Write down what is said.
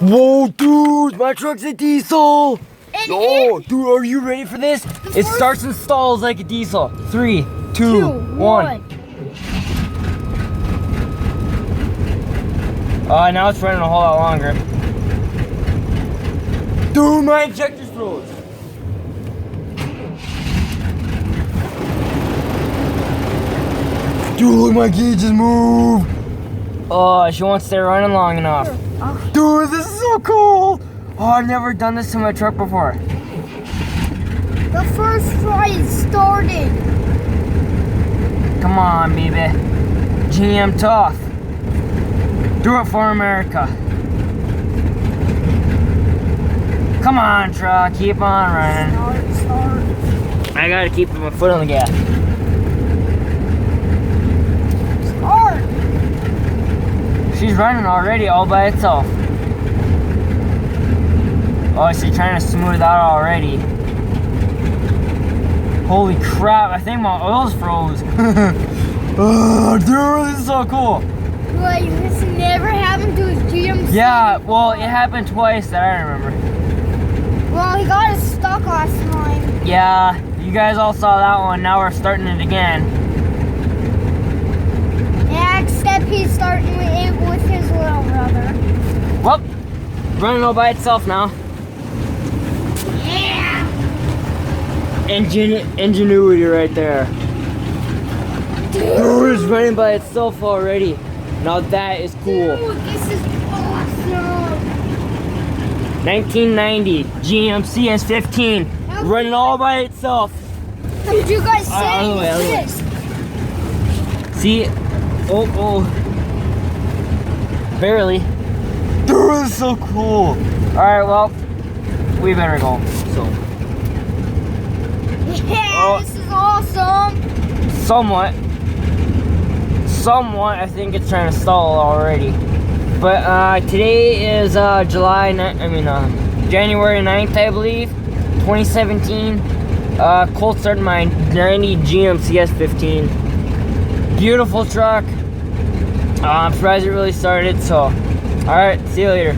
Whoa, dude, my truck's a diesel. Oh, dude, are you ready for this? It starts and stalls like a diesel. 3, 2, 1. Now it's running a whole lot longer. Dude, my injector's froze. Dude, look, my gauges move. Oh, she won't stay running long enough. Dude, this is so cool. Oh, I've never done this to my truck before. The first try is started. Come on, baby. GM tough. Do it for America. Come on, truck. Keep on running. Start. I gotta keep my foot on the gas. Start. She's running already all by itself. Oh, she's trying to smooth out already. Holy crap, I think my oil's froze. Oh, dude, this is so cool. Like, this never happened to his GMC. Yeah, well, it happened twice that I remember. Well, he got it stuck last time. Yeah, you guys all saw that one. Now we're starting it again. Yeah, except he's starting it with his little brother. Well, running all by itself now. Yeah. Ingenuity right there. Dude, it's running by itself already. Now that is cool. Dude, this is awesome. 1990 GMC S15 running all by itself. Did you guys say Other way. this? See? Oh. Barely. Dude, this is so cool. Alright, well, we better go. So. Yeah, this is awesome. Somewhat, I think it's trying to stall already. But today is January 9th, I believe, 2017. Cold started my 90 GMC S15. Beautiful truck. I'm surprised it really started. So, all right, see you later.